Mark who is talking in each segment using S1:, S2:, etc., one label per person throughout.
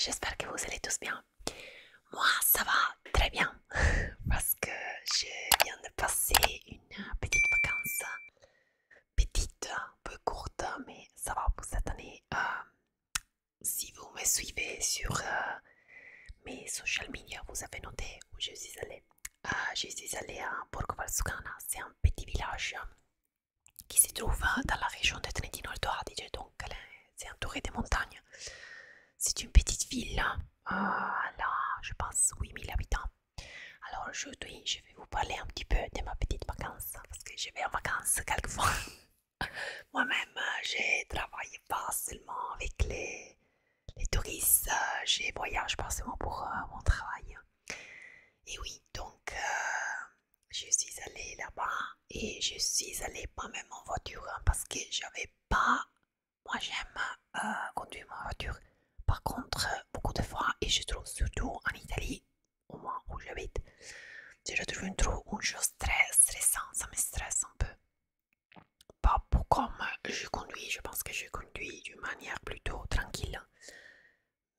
S1: j'espère que vous allez tous bien. Moi, ça va très bien parce que je viens de passer une petite vacance, petite, un peu courte, mais ça va pour cette année. Si vous me suivez sur mes social media, vous avez noté où je suis allée. Je suis allée à Borgo Valsugana, c'est un petit village qui se trouve dans la région de Trentino Alto Adige, donc c'est entouré de montagnes. C'est une petite ville, là, je pense 8000 habitants. Alors aujourd'hui, je vais vous parler un petit peu de ma petite vacance, parce que je vais en vacances quelquefois. Moi-même, je travaille pas seulement avec les touristes, je voyage pas seulement pour mon travail. Et oui, donc je suis allée là-bas et je suis allée moi-même en voiture parce que j'avais pas. Moi, j'aime conduire ma voiture. Par contre, beaucoup de fois, et je trouve surtout en Italie, au moins où j'habite, je trouve une chose très stressante, ça me stresse un peu. Pas pour comme je conduis, je pense que je conduis d'une manière plutôt tranquille.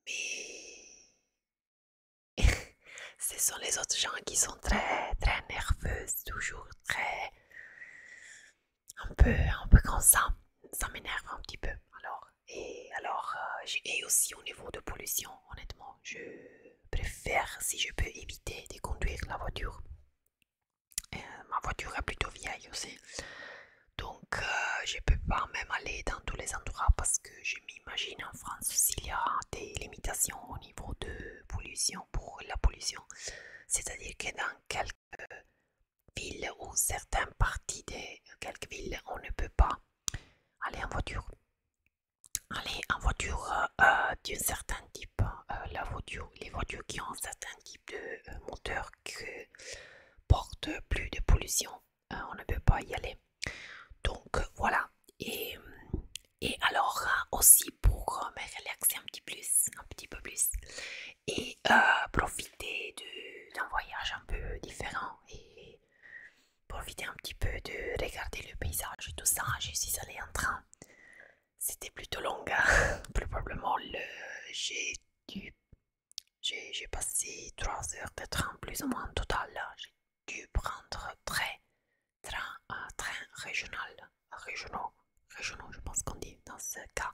S1: Mais ce sont les autres gens qui sont très très nerveuses, toujours très un peu comme ça m'énerve un petit peu. Et aussi au niveau de pollution, honnêtement, je préfère si je peux éviter de conduire la voiture. Ma voiture est plutôt vieille aussi, donc je peux pas même aller dans tous les endroits parce que je m'imagine en France aussi il y a des limitations au niveau de pollution pour la pollution. C'est-à-dire que dans quelques villes ou certaines parties de quelques villes, on ne peut pas aller en voiture. Aller en voiture d'un certain type, les voitures qui ont un certain type de moteur qui portent plus de pollution, on ne peut pas y aller. Donc voilà. Et alors aussi pour me relaxer un petit peu plus, et profiter d'un voyage un peu différent et profiter un petit peu de regarder le paysage et tout ça, je suis allée en train. C'était plutôt long, probablement j'ai dû, j'ai passé 3 heures de train plus ou moins en total. J'ai dû prendre train régionaux, je pense qu'on dit dans ce cas.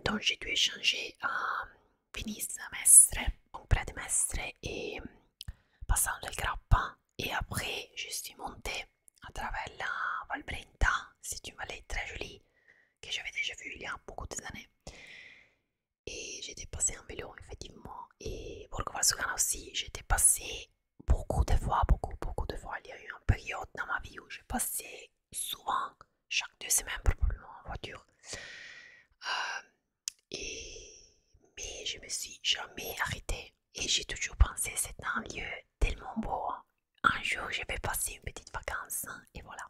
S1: Donc j'ai dû échanger à Venise, Mestre, donc près de Mestre, et passant le Grappa, et après je suis montée à travers la Val Brenta. C'est une vallée très jolie que j'avais déjà vue il y a beaucoup d'années. Et j'étais passée en vélo, effectivement. Et Borgo Valsugana aussi, j'étais passée beaucoup de fois, beaucoup de fois. Il y a eu une période dans ma vie où j'ai passé souvent, chaque 2 semaines probablement en voiture. Euh, mais je me suis jamais arrêtée. Et j'ai toujours pensé c'est un lieu tellement beau. Un jour, je vais passer une petite vacance. Et voilà.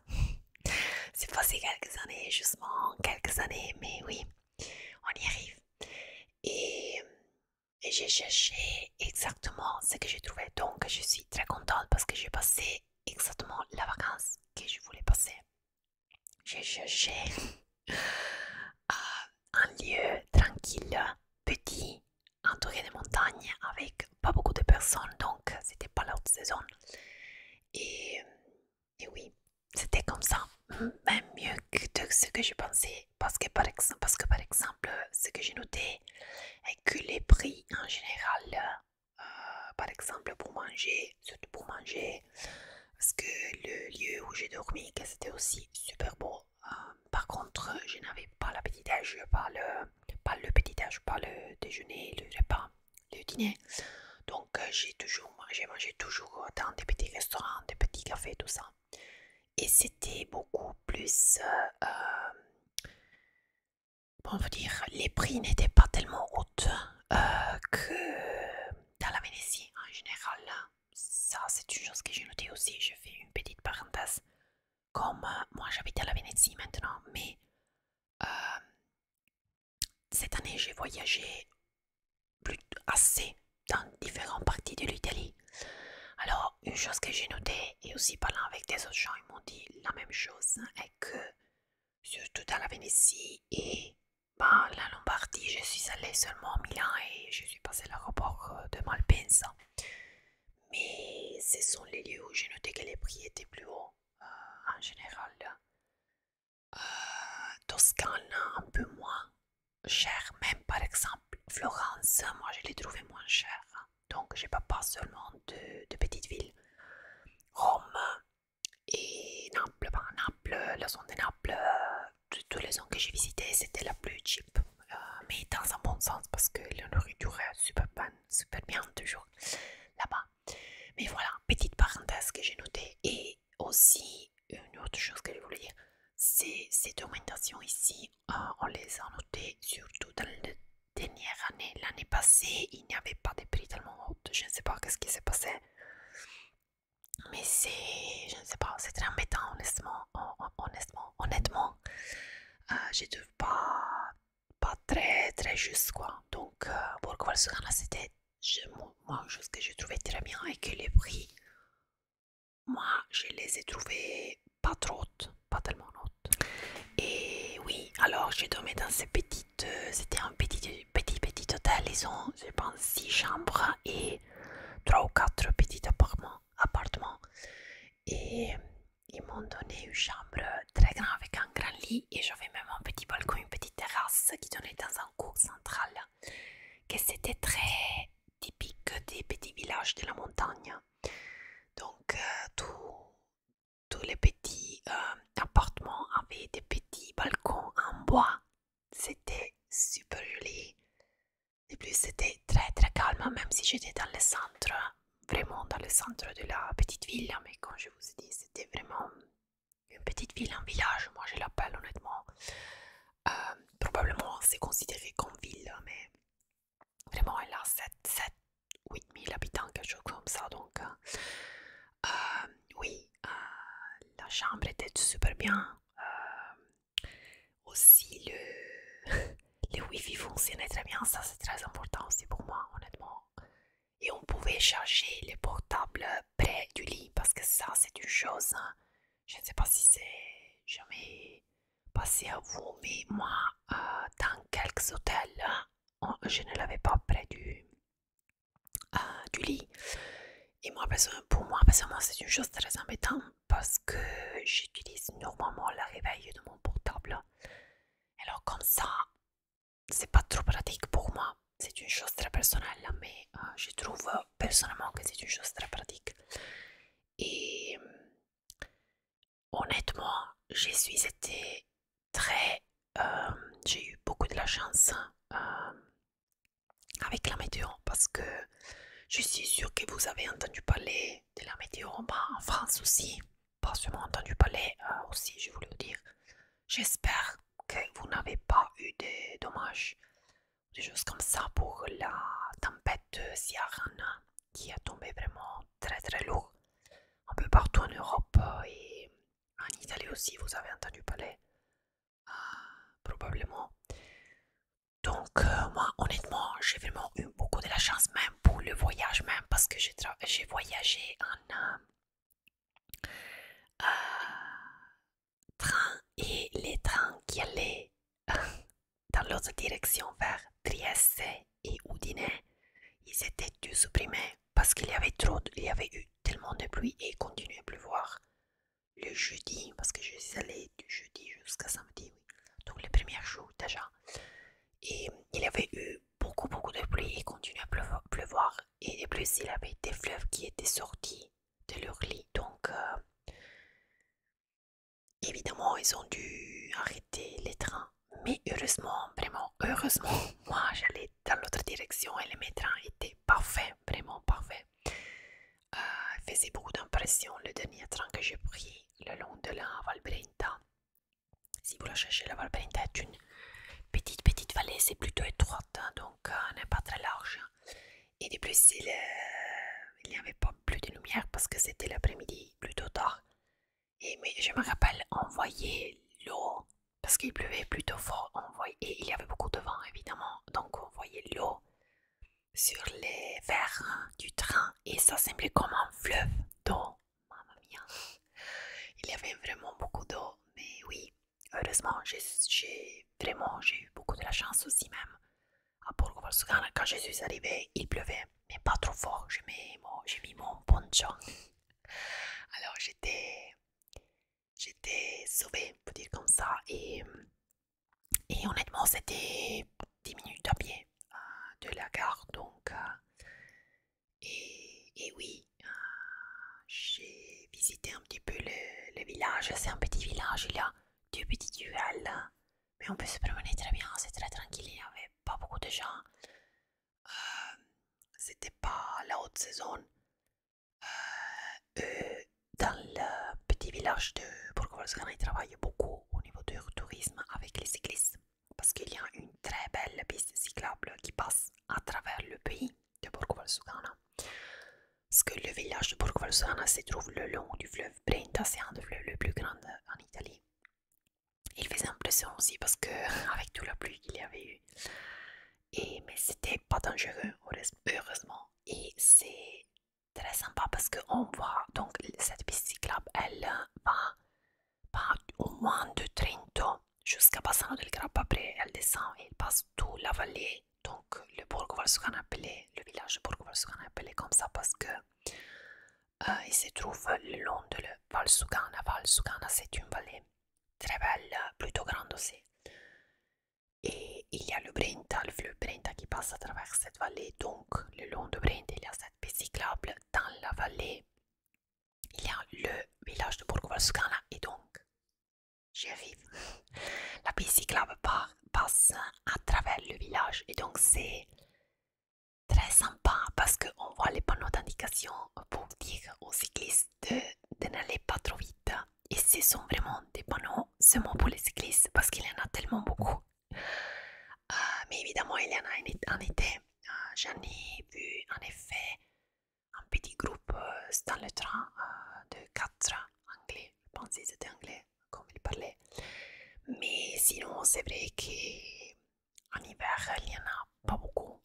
S1: C'est passé quelques années, justement, quelques années, mais oui, on y arrive. Et, et j'ai cherché exactement ce que j'ai trouvé. Donc, je suis très contente parce que j'ai passé exactement la vacance que je voulais passer. J'ai cherché un lieu tranquille, petit, entouré de montagnes, avec pas beaucoup de personnes, donc c'était pas la haute saison. Et, et oui, c'était comme ça, même mieux que de ce que je pensais, parce que par exemple, ce que j'ai noté est que les prix en général, par exemple pour manger, surtout pour manger, parce que le lieu où j'ai dormi, que c'était aussi super beau. Par contre, je n'avais pas la petit déj, pas le petit déj, pas le déjeuner, le repas, le dîner. Donc j'ai mangé toujours dans des petits restaurants, des petits cafés, tout ça. Et c'était beaucoup plus, on va dire, les prix n'étaient pas tellement hauts que dans la Vénétie en général. Ça, c'est une chose que j'ai notée aussi. Je fais une petite parenthèse. Comme moi, j'habite à la Vénétie maintenant, mais euh, cette année, j'ai voyagé assez dans différentes parties de l'Italie. Alors, une chose que j'ai notée, et aussi parlant avec des autres gens, ils m'ont dit la même chose, est que surtout dans la Vénétie et Ben, la Lombardie, je suis allée seulement à Milan et je suis passée à l'aéroport de Malpensa. Mais ce sont les lieux où j'ai noté que les prix étaient plus hauts en général. Toscane, un peu moins cher. Même par exemple, Florence, moi je l'ai trouvé moins cher. Donc je pas seulement de petites villes. Rome et Naples, ben, Naples, la zone de Naples, toutes les zones que j'ai visitées, c'était la plus cheap. Mais dans un bon sens parce que la nourriture est super bien toujours là-bas. Mais voilà, petite parenthèse que j'ai notée. Et aussi, une autre chose que je voulais dire, c'est cette augmentation ici, on les a notées surtout dans la dernière année. L'année passée, il n'y avait pas de prix tellement hauts. Je ne sais pas ce qui s'est passé. Mais je ne sais pas, c'est très embêtant, honnêtement. Je trouve pas très juste, quoi. Donc, pour Valsugana, c'était moi, une chose que je trouvais très bien et que les prix, moi, je les ai trouvés pas trop hautes, pas tellement hautes. Et oui, alors j'ai dormi dans ces petites, c'était un petit hôtel, ils ont, je pense, 6 chambres et 3 ou 4 petits appartements. Et ils m'ont donné une chambre très grande avec un grand lit et j'avais même un petit balcon, une petite terrasse qui donnait dans un cours central. Que c'était très typique des petits villages de la montagne. Donc tous les petits appartements avaient des petits balcons en bois. C'était super joli. Et plus c'était très calme, même si j'étais dans le centre, vraiment dans le centre de la petite ville. Mais comme je vous ai dit, c'était vraiment une petite ville, un village, moi je l'appelle honnêtement. Probablement c'est considéré comme ville, mais vraiment elle a 7 8 000 habitants, quelque chose comme ça. Donc oui, la chambre était super bien. Aussi le wifi fonctionnait très bien, ça c'est très important aussi pour moi honnêtement. Et on pouvait charger les portables près du lit parce que ça c'est une chose, hein. Je ne sais pas si c'est jamais passé à vous, mais moi dans quelques hôtels je ne l'avais pas près du lit. Et moi, pour moi, personnellement, c'est une chose très embêtante parce que j'utilise normalement la réveil de mon portable. Alors comme ça, c'est pas trop pratique pour moi. C'est une chose très personnelle, mais je trouve personnellement que c'est une chose très pratique. Et honnêtement, je suis été très... j'ai eu beaucoup de la chance avec la météo parce que je suis sûre que vous avez entendu parler de la météo en France aussi. Pas seulement entendu parler aussi, je voulais vous dire. J'espère que vous n'avez pas eu des dommages, des choses comme ça pour la tempête Ciaran qui a tombé vraiment très lourd un peu partout en Europe et en Italie aussi, vous avez entendu parler probablement. Donc moi honnêtement j'ai vraiment eu beaucoup de la chance même pour le voyage même parce que j'ai voyagé en train et les trains qui allaient dans l'autre direction vers Trieste et Udine, ils étaient tous supprimés parce il y avait eu tellement de pluie et il continuait à pleuvoir le jeudi parce que je suis allée du jeudi jusqu'à samedi, oui. Donc les premiers jours déjà. Et il y avait eu beaucoup de pluie et continuait à pleuvoir. Et de plus, il y avait des fleuves qui étaient sortis de leur lit. Donc, évidemment, ils ont dû arrêter les trains. Mais heureusement, vraiment heureusement, moi j'allais dans l'autre direction et mes trains étaient parfaits, vraiment parfaits. Il faisait beaucoup d'impression le dernier train que j'ai pris le long de la Val Brenta. Si vous la cherchez, la Val Brenta est une petite vallée, c'est plutôt étroite, hein, donc n'est pas très large. Et de plus, il n'y avait pas plus de lumière parce que c'était l'après-midi, plutôt tard. Mais je me rappelle, on voyait l'eau, parce qu'il pleuvait plutôt fort, et il y avait beaucoup de vent évidemment, donc on voyait l'eau sur les verres du train et ça semblait comme un fleuve d'eau. Mamma mia. Il y avait vraiment beaucoup d'eau, mais oui, heureusement, j'ai eu beaucoup de la chance aussi même. À Borgo Valsugana, quand je suis arrivée, il pleuvait, mais pas trop fort. J'ai mis mon poncho. Alors j'étais sauvée, on peut dire comme ça. Et honnêtement, c'était 10 minutes à pied de la gare. Donc, et oui, j'ai visité un petit peu le village. C'est un petit village, il y a deux petites ruelles. Mais on peut se promener très bien, c'est très tranquille, il n'y avait pas beaucoup de gens. C'était pas la haute saison. Dans le petit village de Borgo-Valsugana, ils travaillent beaucoup au niveau du tourisme avec les cyclistes parce qu'il y a une très belle piste cyclable qui passe à travers le pays de Borgo-Valsugana. Parce que le village de Borgo-Valsugana se trouve le long du fleuve Brenta, c'est un des fleuves les plus grands en Italie. Il faisait impression aussi parce que avec toute la pluie qu'il y avait eu. Mais c'était pas dangereux, heureusement. Et c'est très sympa parce qu'on voit donc cette piste cyclable, elle va au moins de Trento jusqu'à Bassano del Grappa. Après, elle descend et elle passe toute la vallée. Donc, le Borgo Valsugana appelé, le village de Borgo Valsugana appelé comme ça parce que il se trouve le long de la Valsugana. Valsugana, c'est une vallée très belle, plutôt grande aussi. Et il y a le Brenta, le fleuve Brenta qui passe à travers cette vallée. Donc, le long de Brenta, il y a cette piste cyclable. Dans la vallée, il y a le village de Borgo Valsugana. Et donc, j'y arrive. La piste cyclable passe à travers le village. Et donc, c'est très sympa parce qu'on voit les panneaux d'indication pour dire aux cyclistes de n'aller pas trop vite. Et ce sont vraiment des panneaux seulement pour les cyclistes parce qu'il y en a tellement beaucoup. Mais évidemment, il y en a en été. J'en ai vu en effet un petit groupe dans le train de 4 anglais. Je pense qu'ils étaient anglais, comme ils parlaient. Mais sinon, c'est vrai qu'en hiver, il n'y en a pas beaucoup.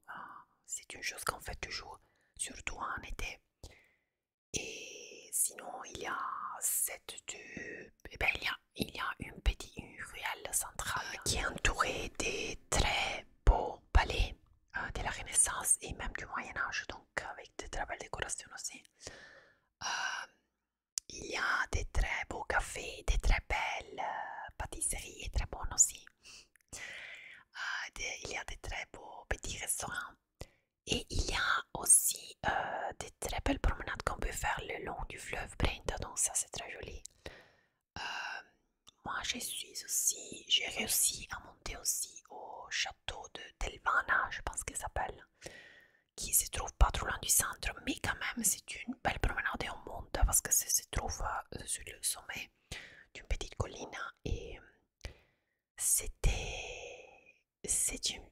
S1: C'est une chose qu'on fait toujours, surtout en été. Et sinon, il y a il y a une ruelle centrale qui est entourée des très beaux palais de la Renaissance et même du Moyen Âge, donc avec de très belles décorations aussi. Il y a des très beaux cafés, des très belles pâtisseries et très bonnes aussi. Il y a des très beaux petits restaurants. Et il y a aussi des très belles promenades qu'on peut faire le long du fleuve Brenta, donc ça c'est très joli. Moi j'ai réussi à monter aussi au château de Telvana, je pense qu'il s'appelle, qui se trouve pas trop loin du centre, mais quand même c'est une belle promenade et on monte parce que ça se trouve sur le sommet d'une petite colline et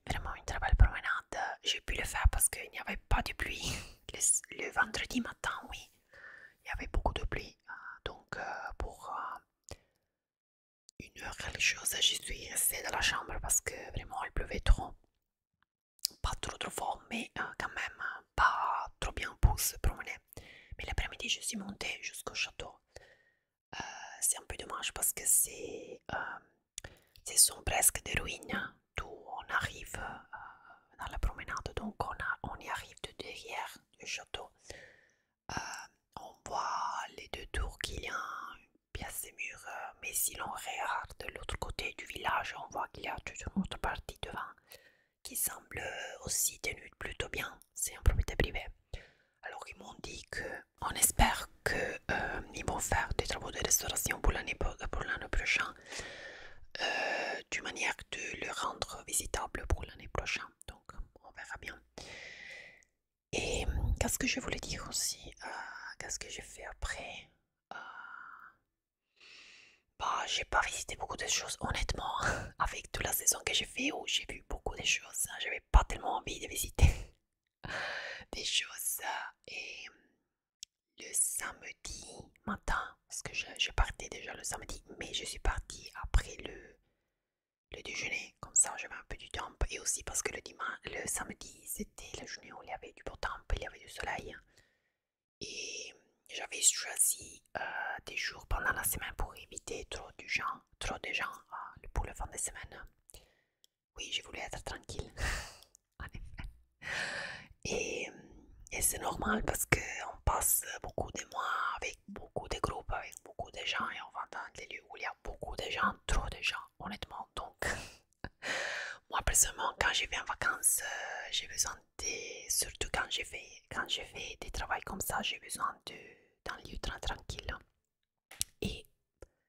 S1: vraiment une très belle promenade. J'ai pu le faire parce qu'il n'y avait pas de pluie. Le vendredi matin, oui, il y avait beaucoup de pluie. Donc, pour une heure quelque chose, je suis restée dans la chambre parce que vraiment il pleuvait trop. Pas trop fort, mais quand même pas trop bien pour se promener. Mais l'après-midi, je suis montée jusqu'au château. C'est un peu dommage parce que ce sont presque des ruines d'où on arrive dans la promenade. Donc on y arrive de derrière le château. On voit les deux tours qu'il y a une pièce de mur. Mais si l'on regarde de l'autre côté du village, on voit qu'il y a toute une autre partie devant qui semble aussi tenue plutôt bien. C'est une propriété privée. Alors ils m'ont dit qu'on espère qu'ils vont faire des travaux de restauration pour l'année prochaine, d'une manière de le rendre visitable pour l'année prochaine. Donc on verra bien. Et qu'est-ce que je voulais dire aussi, qu'est-ce que j'ai fait après, bah, j'ai pas visité beaucoup de choses, honnêtement, avec toute la saison que j'ai fait où j'ai vu beaucoup de choses. J'avais pas tellement envie de visiter des choses. Et le samedi matin, parce que je partais déjà le samedi, mais je suis partie après le déjeuner, comme ça j'avais un peu du temps, et aussi parce que le samedi c'était la journée où il y avait du beau temps, il y avait du soleil, et j'avais choisi des jours pendant la semaine pour éviter trop de gens pour le fin de semaine. Oui, je voulais être tranquille, en effet. Et, et c'est normal parce qu'on passe beaucoup de mois avec beaucoup de groupes, avec beaucoup de gens et on va dans des lieux où il y a beaucoup de gens, trop de gens, honnêtement. Donc, moi personnellement, quand je vais en vacances, j'ai besoin de, surtout quand je fais des travaux comme ça, j'ai besoin d'un lieu très tranquille. Et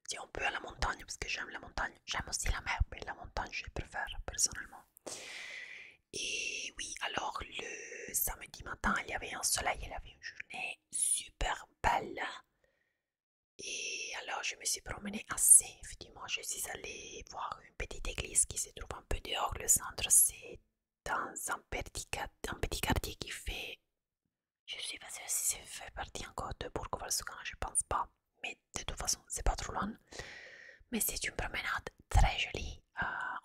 S1: si on peut à la montagne, parce que j'aime la montagne, j'aime aussi la mer, mais la montagne je préfère personnellement. Et oui, alors le samedi matin, il y avait un soleil, il y avait une journée super belle. Et alors je me suis promenée assez, effectivement, je suis allée voir une petite église qui se trouve un peu dehors. Le centre, c'est dans un petit quartier qui fait, je suis pas sûre si ça fait partie encore de Bourg-Valsugana, je pense pas. Mais de toute façon, c'est pas trop loin. Mais c'est une promenade très jolie.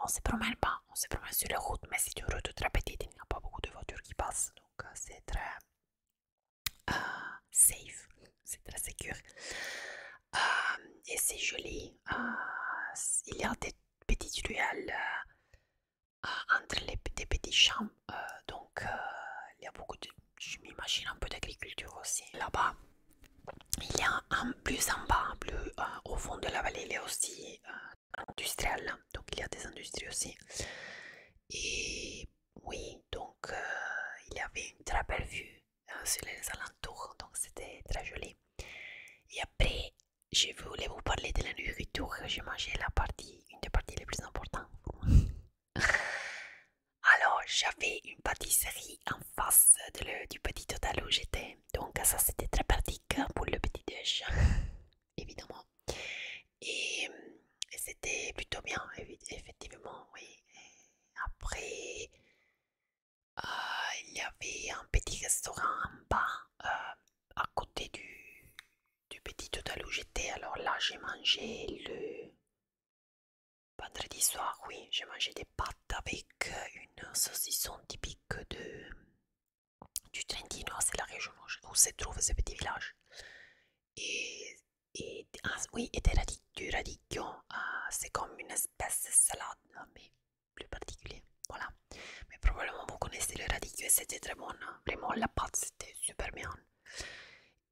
S1: On se promène pas, on se promène sur la route, mais c'est une route très petite, il n'y a pas beaucoup de voitures qui passent, donc c'est très safe, c'est très secure. Et c'est joli. Il y a des petites ruelles entre des petits champs, donc il y a beaucoup de, je m'imagine un peu d'agriculture aussi. Là-bas, il y a un plus en bas, plus au fond de la vallée, il y a aussi industriel, donc il y a des industries aussi. Et oui, donc il y avait une très belle vue sur les alentours, donc c'était très joli. Et après, je voulais vous parler de la nourriture. J'ai mangé une des parties les plus importantes pour moi. Alors, j'avais une pâtisserie en face du petit hôtel où j'étais, donc ça c'était très pratique pour le petit déj, évidemment. Et c'était plutôt bien, effectivement, oui. Et après, il y avait un petit restaurant en bas, à côté du petit hôtel où j'étais. Alors là, j'ai mangé le vendredi soir, oui, j'ai mangé des pâtes avec une saucisson typique du Trentino, c'est la région où se trouve ce petit village. Oui, et du radicchio, c'est comme une espèce de salade, mais plus particulier. Voilà. Mais probablement vous connaissez le radicchio et c'était très bon. Vraiment, la pâte c'était super bien.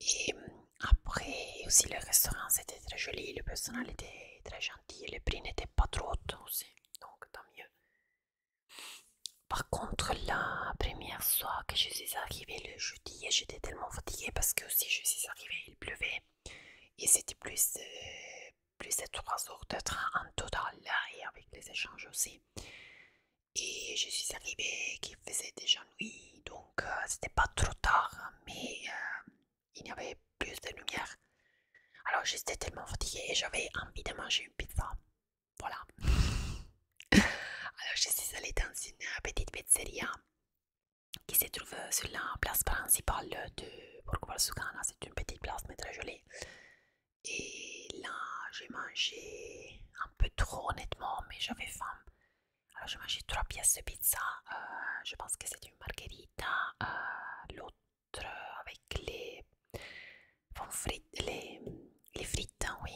S1: Et après aussi le restaurant c'était très joli, le personnel était très gentil, les prix n'étaient pas trop hauts aussi, donc tant mieux. Par contre, la première soir que je suis arrivée le jeudi, j'étais tellement fatiguée parce que aussi je suis arrivée, il pleuvait et c'était plus de 3 heures de train en total et avec les échanges aussi. Et je suis arrivée qu'il faisait déjà nuit, donc c'était pas trop tard, mais il y avait plus de lumière. Alors j'étais tellement fatiguée et j'avais envie de manger une pizza. Voilà. Alors je suis allée dans une petite pizzeria qui se trouve sur la place principale de Borgo-Valsugana. C'est une petite place mais très jolie. Et là, j'ai mangé un peu trop honnêtement, mais j'avais faim. Alors j'ai mangé 3 pièces de pizza. Je pense que c'est une margherita. L'autre avec les frites, oui.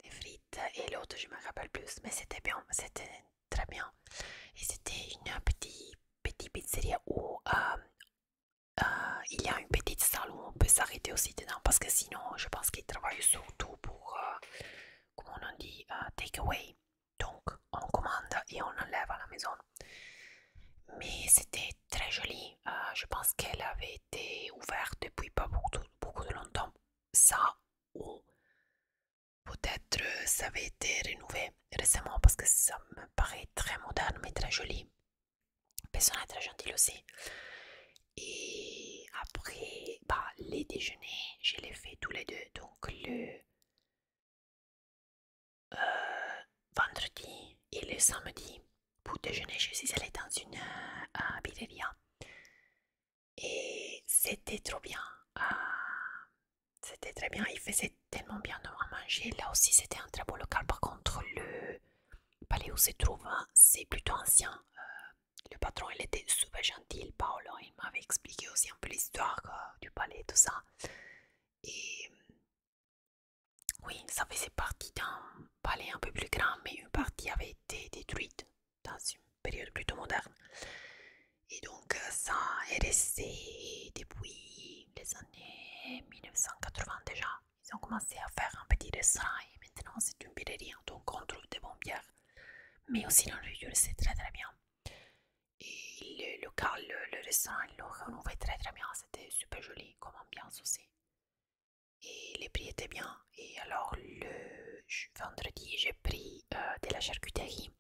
S1: Les frites et l'autre, je me rappelle plus, mais c'était bien, c'était très bien. Et c'était une petite pizzeria où il y a une petite salle où on peut s'arrêter aussi dedans parce que sinon, je pense qu'ils travaillent surtout pour, comment on dit, takeaway. Donc, on commande et on enlève à la maison. Mais c'était très joli. Je pense qu'elle avait été ouverte depuis pas beaucoup de longtemps. Ça, ou peut-être ça avait été rénové récemment parce que ça me paraît très moderne mais très joli. La personne est très gentille aussi. Et après, bah, les déjeuners, je les fais tous les deux. Donc le vendredi et le samedi, pour déjeuner, je suis allée dans une pizzeria. Et c'était trop bien. C'était très bien. Il faisait tellement bien à manger. Là aussi, c'était un très beau local. Par contre, le palais où se trouve, c'est plutôt ancien. le patron, il était super gentil, Paolo. Il m'avait expliqué aussi un peu l'histoire du palais, tout ça. Et oui, ça faisait partie d'un palais un peu plus grand, mais une partie avait été détruite dans une période plutôt moderne. Et donc ça est resté depuis les années 1980 déjà. Ils ont commencé à faire un petit restaurant et maintenant c'est une birrerie, donc on trouve des bonnes bières. Mais aussi la nourriture c'est très très bien. Et le local, le restaurant, ils l'ont rénové très très bien. C'était super joli comme ambiance aussi. Et les prix étaient bien. Et alors le vendredi, j'ai pris de la charcuterie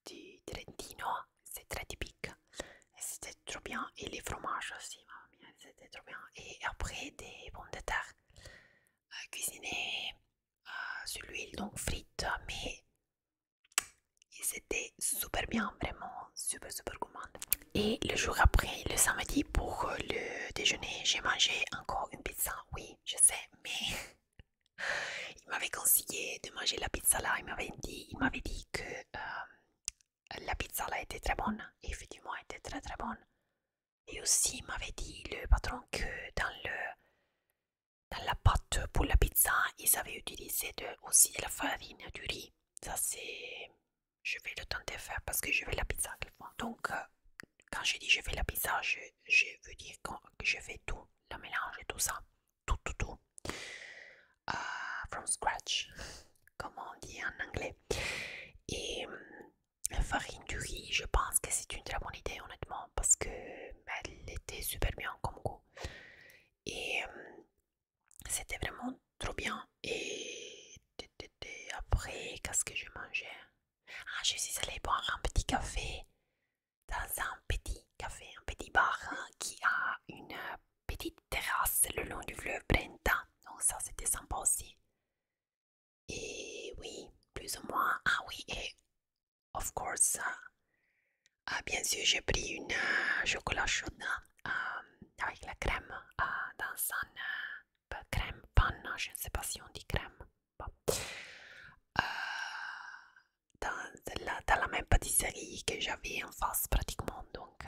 S1: du Trentino. C'est très typique. Et c'était trop bien. Et les fromages aussi, c'était trop bien. Et après des pommes de terre cuisinées sur l'huile, donc frites, mais c'était super bien, vraiment super super gourmand. Et le jour après, le samedi, pour le déjeuner, j'ai mangé encore une pizza. Oui, je sais, mais il m'avait conseillé de manger la pizza là. Il m'avait dit que la pizza là était très bonne. Et effectivement, elle était très très bonne. Et aussi, il m'avait dit le patron que dans la pâte pour la pizza, ils avaient utilisé aussi de la farine du riz. Ça, c'est. Je vais le tenter de faire parce que je fais la pizza quelquefois. Donc, quand je dis je fais la pizza, je veux dire que je fais tout, le mélange et tout ça. Tout, tout, tout. From scratch, comme on dit en anglais. Et la farine du riz, je pense que c'est une très bonne idée, honnêtement, parce que elle était super bien comme goût. Et c'était vraiment trop bien. Et après, qu'est-ce que je mangeais? Ah, je suis allée boire un petit café dans un petit café, un petit bar qui a une petite terrasse le long du fleuve Brenta. Donc ça, c'était sympa aussi. Et oui, plus ou moins. Ah oui, et of course, bien sûr, j'ai pris une chocolat chaud avec la crème dans un crème panne, je ne sais pas si on dit crème. Bon. Dans la même pâtisserie que j'avais en face pratiquement. Donc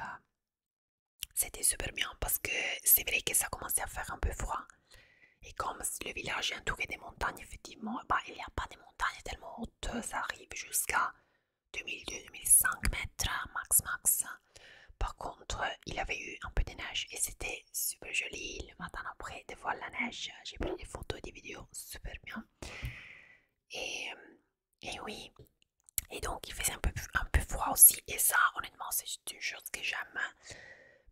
S1: c'était super bien parce que c'est vrai que ça commençait à faire un peu froid. Et comme le village est entouré des montagnes, effectivement, bah, il n'y a pas de montagnes tellement hautes, ça arrive jusqu'à 2002-2005 mètres max. Par contre, il avait eu un peu de neige et c'était super joli. Le matin après de voir la neige, j'ai pris des photos et des vidéos super bien. Et, et oui, et donc il faisait un peu froid aussi. Et ça, honnêtement, c'est une chose que j'aime.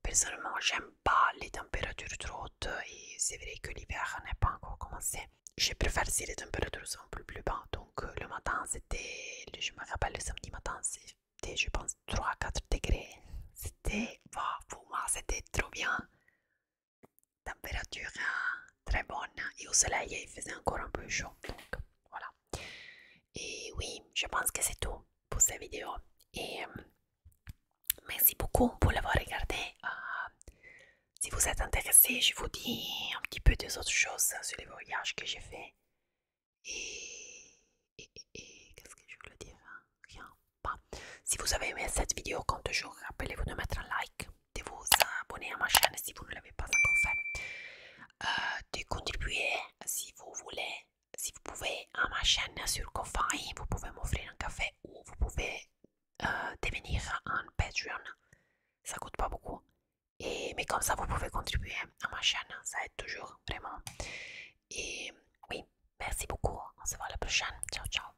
S1: Personnellement, j'aime pas les températures trop hautes et c'est vrai que l'hiver n'est pas encore commencé. Je préfère si les températures sont un peu plus bas. Donc le matin, c'était, je me rappelle, le samedi matin, c'était, je pense, 3-4 degrés. C'était, wow, pour moi, c'était trop bien. Température très bonne. Et au soleil, il faisait encore un peu chaud. Donc voilà. Et oui, je pense que c'est tout pour cette vidéo. Et merci beaucoup pour l'avoir regardé. Si vous êtes intéressé, je vous dis un petit peu des autres choses sur les voyages que j'ai fait. Et qu'est-ce que je voulais dire? Rien. Pas. Si vous avez aimé cette vidéo, comme toujours, rappelez-vous de mettre un like, de vous abonner à ma chaîne si vous ne l'avez pas encore fait, de contribuer si vous voulez, si vous pouvez à ma chaîne sur Ko-Fi, vous pouvez m'offrir un café ou vous pouvez devenir un Patreon. Ça coûte pas beaucoup. Mais comme ça, vous pouvez contribuer à ma chaîne, ça aide toujours, vraiment. Et oui, merci beaucoup, on se voit la prochaine. Ciao, ciao.